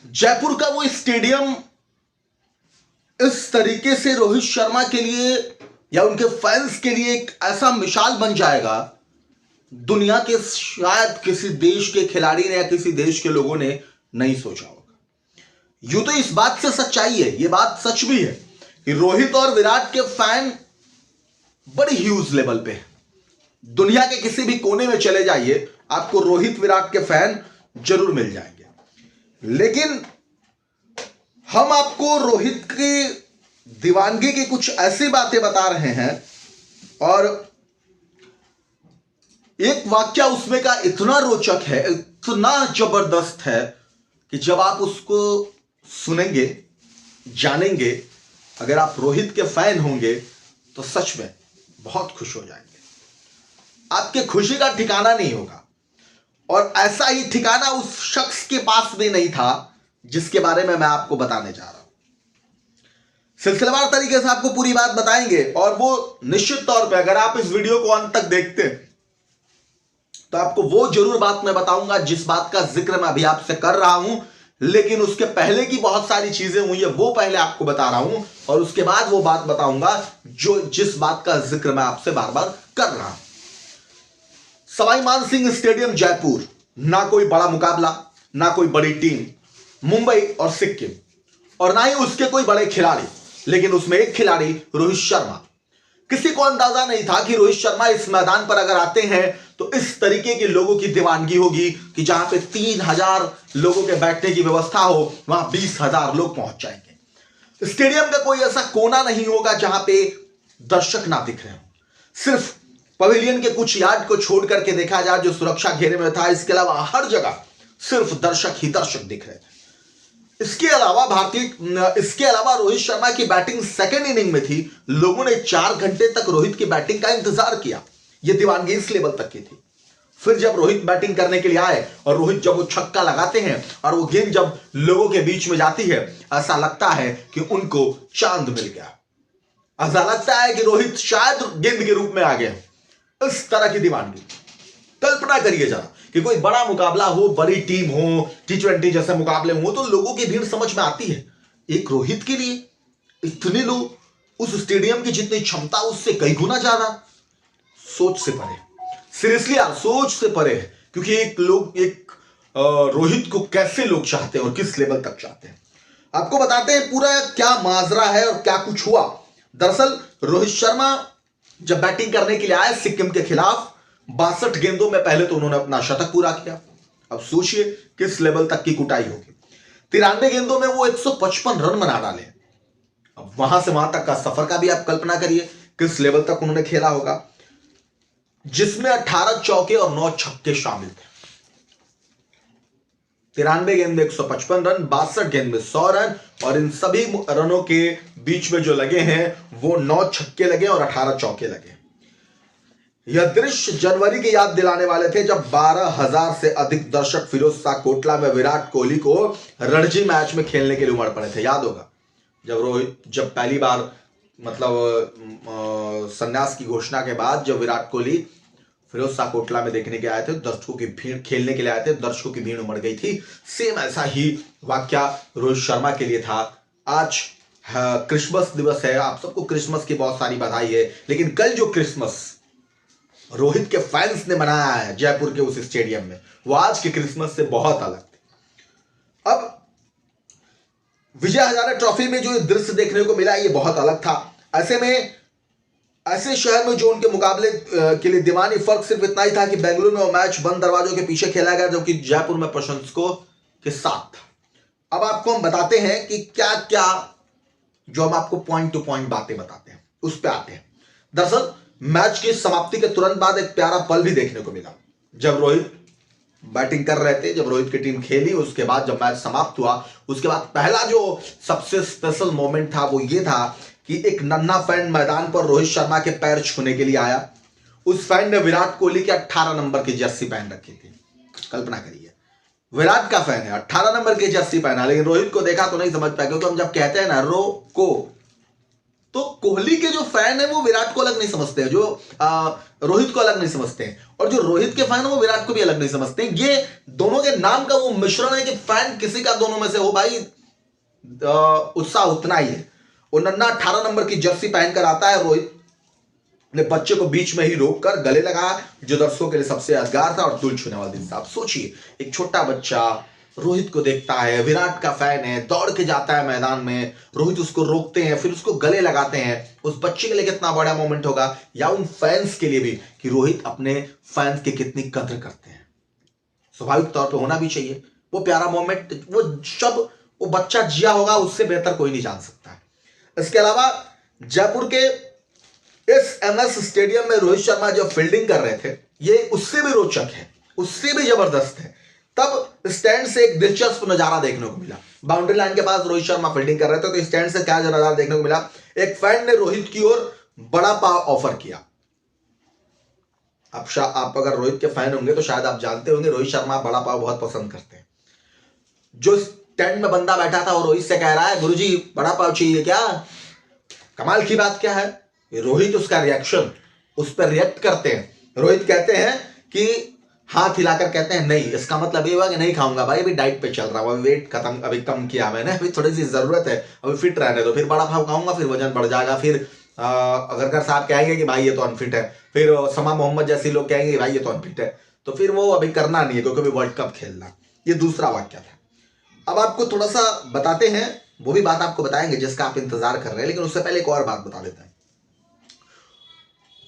जयपुर का वो स्टेडियम इस तरीके से रोहित शर्मा के लिए या उनके फैंस के लिए एक ऐसा मिसाल बन जाएगा, दुनिया के शायद किसी देश के खिलाड़ी ने या किसी देश के लोगों ने नहीं सोचा होगा। यूं तो इस बात से सच्चाई है, ये बात सच भी है कि रोहित और विराट के फैन बड़ी ह्यूज लेवल पे है। दुनिया के किसी भी कोने में चले जाइए, आपको रोहित विराट के फैन जरूर मिल जाएंगे। लेकिन हम आपको रोहित की दीवानगी की कुछ ऐसी बातें बता रहे हैं और एक वाक्य उसमें का इतना रोचक है, इतना जबरदस्त है कि जब आप उसको सुनेंगे, जानेंगे, अगर आप रोहित के फैन होंगे तो सच में बहुत खुश हो जाएंगे। आपके खुशी का ठिकाना नहीं होगा। और ऐसा ही ठिकाना उस शख्स के पास भी नहीं था जिसके बारे में मैं आपको बताने जा रहा हूं। सिलसिलेवार तरीके से आपको पूरी बात बताएंगे और वो निश्चित तौर पे अगर आप इस वीडियो को अंत तक देखते हैं तो आपको वो जरूर बात मैं बताऊंगा जिस बात का जिक्र मैं अभी आपसे कर रहा हूं, लेकिन उसके पहले की बहुत सारी चीजें हुई है वो पहले आपको बता रहा हूं और उसके बाद वो बात बताऊंगा जिस बात का जिक्र मैं आपसे बार बार कर रहा हूं। सवाई मानसिंह स्टेडियम जयपुर, ना कोई बड़ा मुकाबला, ना कोई बड़ी टीम, मुंबई और सिक्किम, और ना ही उसके कोई बड़े खिलाड़ी, लेकिन उसमें एक खिलाड़ी रोहित शर्मा। किसी को अंदाजा नहीं था कि रोहित शर्मा इस मैदान पर अगर आते हैं तो इस तरीके के लोगों की दीवानगी होगी कि जहां पे 3000 लोगों के बैठने की व्यवस्था हो वहां 20,000 लोग पहुंच जाएंगे। स्टेडियम का कोई ऐसा कोना नहीं होगा जहां पे दर्शक ना दिख रहे हो। सिर्फ पवेलियन के कुछ यार्ड को छोड़ करके देखा जाए जो सुरक्षा घेरे में था, इसके अलावा हर जगह सिर्फ दर्शक ही दर्शक दिख रहे थे। इसके अलावा रोहित शर्मा की बैटिंग सेकेंड इनिंग में थी। लोगों ने 4 घंटे तक रोहित की बैटिंग का इंतजार किया। यह दीवानगी इस लेवल तक की थी। फिर जब रोहित बैटिंग करने के लिए आए और रोहित जब वो छक्का लगाते हैं और वो गेंद जब लोगों के बीच में जाती है, ऐसा लगता है कि उनको चांद मिल गया। ऐसा लगता है कि रोहित शायद गेंद के रूप में आ गए। इस तरह की दीवानगी कल्पना करिए जरा कि कोई बड़ा मुकाबला हो, बड़ी टीम हो, T20 जैसे मुकाबले हो तो लोगों की भीड़ समझ में आती है। एक रोहित के लिए इतने लोग, उस स्टेडियम की जितनी क्षमता उससे कई गुना ज्यादा, सोच से परे। सीरियसली यार, सोच से परे है। क्योंकि एक रोहित को कैसे लोग चाहते हैं और किस लेवल तक चाहते हैं, आपको बताते हैं पूरा क्या माजरा है और क्या कुछ हुआ। दरअसल रोहित शर्मा जब बैटिंग करने के लिए आए सिक्किम के खिलाफ, 62 गेंदों में पहले तो उन्होंने अपना शतक पूरा किया। अब सोचिए किस लेवल तक की कुटाई होगी। 93 गेंदों में वो 155 रन बना डाले। अब वहां से वहां तक का सफर का भी आप कल्पना करिए किस लेवल तक उन्होंने खेला होगा, जिसमें 18 चौके और 9 छक्के शामिल थे। 93 गेंद में 155 रन, 62 गेंद में 100 रन, और इन सभी रनों के बीच में जो लगे हैं वो 9 छक्के लगे और 18 चौके लगे। यह दृश्य जनवरी की याद दिलाने वाले थे जब 12,000 से अधिक दर्शक फिरोज शाह कोटला में विराट कोहली को रणजी मैच में खेलने के लिए उमड़ पड़े थे। याद होगा जब पहली बार संन्यास की घोषणा के बाद जब विराट कोहली फिरोज शाह कोटला में देखने के आए थे, दर्शकों की भीड़ खेलने के लिए आए थे, दर्शकों की भीड़ उमड़ गई थी। सेम ऐसा ही वाक्या रोहित शर्मा के लिए था। आज क्रिसमस दिवस है, आप सबको क्रिसमस की बहुत सारी बधाई है, लेकिन कल जो क्रिसमस रोहित के फैंस ने मनाया है जयपुर के उस स्टेडियम में, वो आज के क्रिसमस से बहुत अलग थे। अब विजय हजारे ट्रॉफी में जो दृश्य देखने को मिला ये बहुत अलग था। ऐसे शहर में जो उनके मुकाबले के लिए दीवानी, फर्क सिर्फ इतना ही था कि बेंगलुरु में वो मैच बंद दरवाजों के पीछे खेला गया, जबकि जयपुर में प्रशंसकों के साथ था। अब आपको हम बताते हैं कि क्या क्या, जो हम आपको पॉइंट टू पॉइंट बातें बताते हैं उस पर आते हैं। दरअसल मैच की समाप्ति के तुरंत बाद एक प्यारा पल भी देखने को मिला। जब रोहित बैटिंग कर रहे थे, जब रोहित की टीम खेली, उसके बाद जब मैच समाप्त हुआ, उसके बाद पहला जो सबसे स्पेशल मोमेंट था वो ये था कि एक नन्हा फैन मैदान पर रोहित शर्मा के पैर छूने के लिए आया। उस फैन ने विराट कोहली के 18 नंबर की जर्सी पहन रखी थी। कल्पना करिए, विराट का फैन है, 18 नंबर की जर्सी पहना, लेकिन रोहित को देखा तो नहीं समझ पाया, क्योंकि हम जब कहते हैं ना रो को, तो कोहली के जो फैन है वो विराट को अलग नहीं समझते हैं। जो रोहित को अलग नहीं समझते हैं, और जो रोहित के फैन है वो विराट को भी अलग नहीं समझते हैं। ये दोनों के नाम का वो मिश्रण है कि फैन किसी का दोनों में से हो भाई, उत्साह उतना ही है। वो नन्ना 18 नंबर की जर्सी पहनकर आता है, रोहित ने बच्चे को बीच में ही रोककर गले लगाया, जो दर्शकों के लिए सबसे यादगार था और दिल छूने वाला दिन था। आप सोचिए, एक छोटा बच्चा रोहित को देखता है, विराट का फैन है, दौड़ के जाता है मैदान में, रोहित उसको रोकते हैं, फिर उसको गले लगाते हैं। उस बच्चे के लिए कितना बड़ा मोमेंट होगा, या उन फैंस के लिए भी, कि रोहित अपने फैंस की कितनी कद्र करते हैं। स्वाभाविक तौर पे होना भी चाहिए वो प्यारा मोमेंट, वो जब वो बच्चा जिया होगा उससे बेहतर कोई नहीं जान सकता। इसके अलावा जयपुर के इस MS स्टेडियम में रोहित शर्मा जब फील्डिंग कर रहे थे, ये उससे भी रोचक है, उससे भी जबरदस्त है। तब स्टैंड से एक दिलचस्प नजारा देखने को मिला। बाउंड्री लाइन के पास रोहित शर्मा फील्डिंग कर रहे थे, तो स्टैंड से क्या नजारा देखने को मिला, एक फैन ने रोहित की ओर बड़ा पाव ऑफर किया। आप अगर रोहित के फैन होंगे तो शायद आप जानते होंगे रोहित शर्मा बड़ा पाव बहुत पसंद करते हैं। जो स्टैंड में बंदा बैठा था वो रोहित से कह रहा है, गुरुजी बड़ा पाव चाहिए क्या? कमाल की बात क्या है, रोहित उसका रिएक्शन, उस पर रिएक्ट करते हैं। रोहित कहते हैं कि हाथ हिलाकर कहते हैं नहीं, इसका मतलब ये हुआ कि नहीं खाऊंगा भाई, अभी डाइट पे चल रहा हूं, अभी वेट खत्म, अभी कम किया मैंने, अभी थोड़ी सी जरूरत है, अभी फिट रहने दो, फिर बड़ा पाव खाऊंगा, फिर वजन बढ़ जाएगा, फिर अगर साहब कहेंगे कि भाई ये तो अनफिट है, फिर समा मोहम्मद जैसे लोग कहेंगे कि भाई ये तो अनफिट है, तो फिर वो अभी करना नहीं है क्योंकि अभी वर्ल्ड कप खेलना। ये दूसरा वाक्य था। अब आपको थोड़ा सा बताते हैं, वो भी बात आपको बताएंगे जिसका आप इंतजार कर रहे हैं, लेकिन उससे पहले एक और बात बता देते हैं।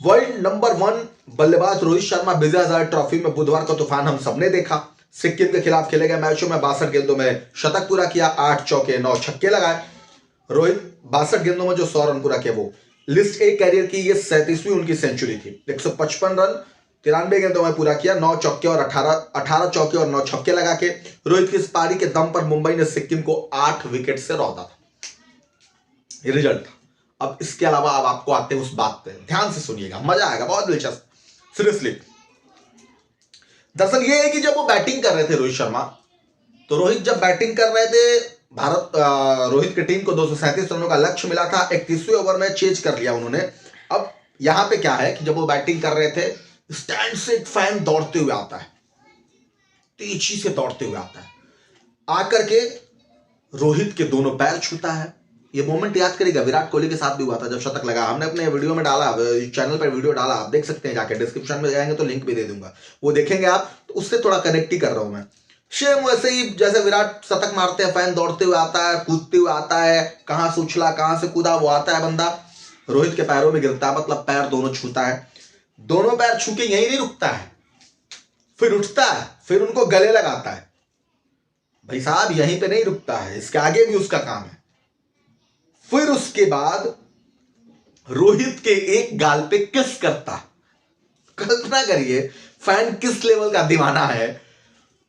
वर्ल्ड नंबर 1 बल्लेबाज रोहित शर्मा विजय हजारे ट्रॉफी में बुधवार का तूफान हम सबने देखा। सिक्किम के खिलाफ खेले गए मैचों में 62 गेंदों में शतक पूरा किया, 8 चौके 9 छक्के लगाए। रोहित 62 गेंदों में जो 100 रन पूरा किया, वो लिस्ट ए कैरियर की ये 37वीं उनकी सेंचुरी थी। 155 रन 93 गेंदों में पूरा किया, 9 चौके और 18 चौके और 9 छक्के लगा के रोहित की इस पारी के दम पर मुंबई ने सिक्किम को 8 विकेट से रौंदा था। ये रिजल्ट था। अब इसके अलावा अब आपको आते हैं उस बात पे, ध्यान से सुनिएगा, मजा आएगा, बहुत दिलचस्प, सीरियसली। दरअसल ये है कि जब वो बैटिंग कर रहे थे रोहित शर्मा, तो रोहित जब बैटिंग कर रहे थे, रोहित की टीम को 237 रनों का लक्ष्य मिला था। 31वें ओवर में चेज कर लिया उन्होंने। अब यहां पे क्या है कि जब वो बैटिंग कर रहे थे, स्टैंड से एक फैन दौड़ते हुए आता है, तेजी से दौड़ते हुए आता है, आकर के रोहित के दोनों पैर छूता है। ये मोमेंट याद करेगा, विराट कोहली के साथ भी हुआ था जब शतक लगा, हमने अपने वीडियो में डाला, चैनल पर वीडियो डाला, आप देख सकते हैं जाके, डिस्क्रिप्शन में जाएंगे तो लिंक भी दे दूंगा, वो देखेंगे आप, तो उससे थोड़ा कनेक्ट ही कर रहा हूं मैं। सेम वैसे ही जैसे विराट शतक मारते हैं, फैन दौड़ते हुए आता है, कूदते हुए आता है, कहां से उछला कहां से कूदा, वो आता है बंदा, रोहित के पैरों में गिरता है, मतलब पैर दोनों छूता है। दोनों पैर छू के यही नहीं रुकता है, फिर उठता है, फिर उनको गले लगाता है। भाई साहब यहीं पे नहीं रुकता है, इसके आगे भी उसका काम है। फिर उसके बाद रोहित के एक गाल पे किस करता। कल्पना करिए फैन किस लेवल का दीवाना है।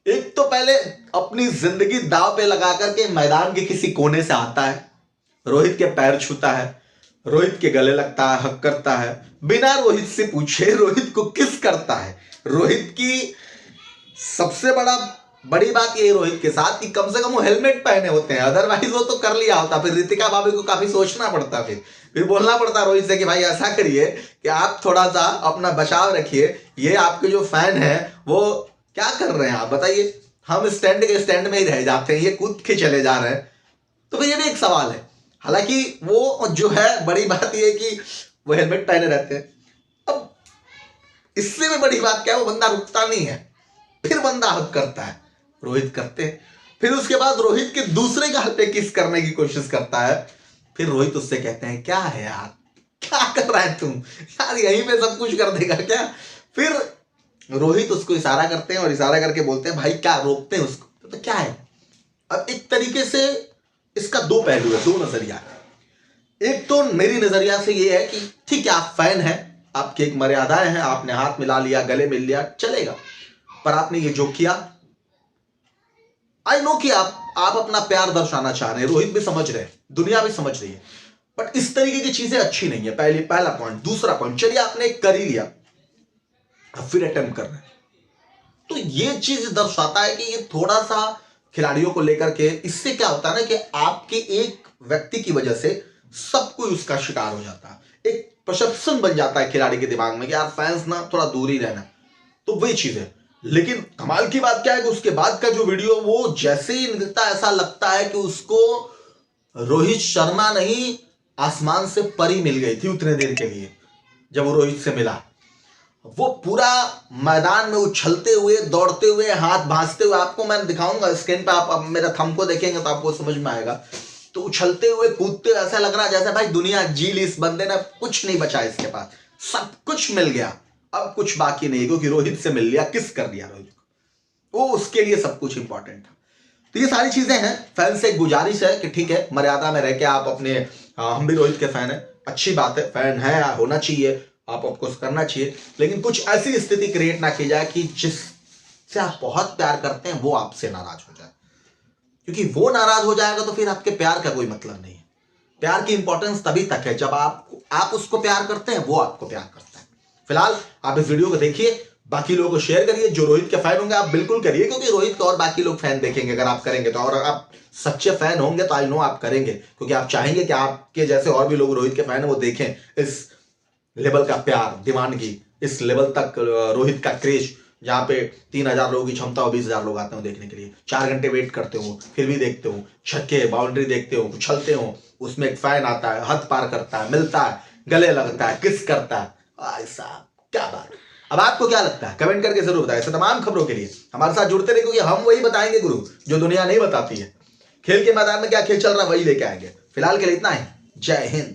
एक तो पहले अपनी जिंदगी दांव पे लगा करके मैदान के किसी कोने से आता है, रोहित के पैर छूता है, रोहित के गले लगता है, हक करता है, बिना रोहित से पूछे रोहित को किस करता है। रोहित की सबसे बड़ी बात ये रोहित के साथ कि कम से कम वो हेलमेट पहने होते हैं, अदरवाइज वो तो कर लिया होता। फिर रितिका भाभी को काफी सोचना पड़ता, फिर बोलना पड़ता रोहित से कि भाई ऐसा करिए कि आप थोड़ा सा अपना बचाव रखिए, ये आपके जो फैन है वो क्या कर रहे हैं आप बताइए, हम स्टैंड में ही रह जाते हैं, ये कूद के चले जा रहे हैं। तो ये भी एक सवाल है। हालांकि वो जो है, बड़ी बात ये कि वो हेलमेट पहने रहते हैं। अब इससे भी बड़ी बात क्या है, वो बंदा रुकता नहीं है, फिर बंदा हक करता है, रोहित करते हैं। फिर उसके बाद रोहित के दूसरे गाल पे किस करने की कोशिश करता है, फिर रोहित उससे कहते हैं क्या है यार, क्या कर रहा है तुम यार, यहीं पे सब कुछ कर देगा क्या। फिर रोहित उसको इशारा करते हैं और इशारा करके बोलते हैं भाई क्या, रोकते हैं उसको, तो क्या है। अब एक तरीके से इसका दो पहलू है, दो नजरिया है। एक तो मेरी नजरिया से ये है कि ठीक है आप फैन हैं, आपकी एक मर्यादाएं हैं, आपने हाथ मिला लिया, गले मिल लिया, चलेगा, पर आपने ये जो किया, आई नो कि आप अपना प्यार दर्शाना चाह रहे हैं, रोहित भी समझ रहे हैं, दुनिया भी समझ रही है, बट इस तरीके की चीजें अच्छी नहीं है। पहला पॉइंट। दूसरा पॉइंट, चलिए आपने कर ही लिया, अब फिर अटेम्प्ट कर रहे हैं, तो ये चीज दर्शाता है कि ये थोड़ा सा खिलाड़ियों को लेकर के, इससे क्या होता है ना कि आपके एक व्यक्ति की वजह से सब कोई उसका शिकार हो जाता है। एक परसेप्शन बन जाता है खिलाड़ी के दिमाग में कि यार फैंस ना थोड़ा दूर ही रहना, तो वही चीज है। लेकिन कमाल की बात क्या है कि उसके बाद का जो वीडियो वो जैसे ही निकलता ऐसा लगता है कि उसको रोहित शर्मा नहीं आसमान से परी मिल गई थी उतने देर के लिए। जब वो रोहित से मिला, वो पूरा मैदान में उछलते हुए, दौड़ते हुए, हाथ भांजते हुए, आपको मैं दिखाऊंगा स्क्रीन पे, आप मेरा थंब को देखेंगे तो आपको समझ में आएगा। तो उछलते हुए, कूदते हुए ऐसा लग रहा है जैसे भाई दुनिया जी ली इस बंदे ने, कुछ नहीं बचा इसके पास, सब कुछ मिल गया, अब कुछ बाकी नहीं, क्योंकि रोहित से मिल लिया। किस कर दिया रोहित को, वो उसके लिए सब कुछ इंपॉर्टेंट था। तो ये सारी चीजें हैं। फैन से एक गुजारिश है कि ठीक है, मर्यादा में रह के आप अपने, हम भी रोहित के फैन है, अच्छी बात है, फैन है, होना चाहिए, आपको करना चाहिए, लेकिन कुछ ऐसी स्थिति क्रिएट ना की जाए कि जिससे आप बहुत प्यार करते हैं वो आपसे नाराज हो जाए, क्योंकि वो नाराज हो जाएगा तो फिर आपके प्यार का कोई मतलब नहीं है। प्यार की इंपॉर्टेंस तभी तक है जब आप उसको प्यार करते हैं, वो आपको प्यार करता है। फिलहाल आप इस वीडियो को देखिए, बाकी लोगों को शेयर करिए। जो रोहित के फैन होंगे आप बिल्कुल करिए, क्योंकि रोहित को और बाकी लोग फैन देखेंगे अगर आप करेंगे तो, और आप सच्चे फैन होंगे तो आई नो आप करेंगे, क्योंकि आप चाहेंगे कि आपके जैसे और भी लोग रोहित के फैन है वो देखें इस लेवल का प्यार, दीवानगी, इस लेवल तक रोहित का क्रेज, जहाँ पे 3,000 लोगों की क्षमता हो, 20,000 लोग आते हो देखने के लिए, 4 घंटे वेट करते हो, फिर भी देखते हो, छक्के बाउंड्री देखते हो, उछलते हो, उसमें एक फैन आता है, हद पार करता है, मिलता है, गले लगता है, किस करता है, भाई साहब क्या बात। अब आपको क्या लगता है कमेंट करके जरूर बताएं। ऐसे तमाम खबरों के लिए हमारे साथ जुड़ते रहिए, क्योंकि हम वही बताएंगे गुरु जो दुनिया नहीं बताती है। खेल के मैदान में क्या खेल चल रहा है वही लेके आएंगे। फिलहाल के लिए इतना ही। जय हिंद।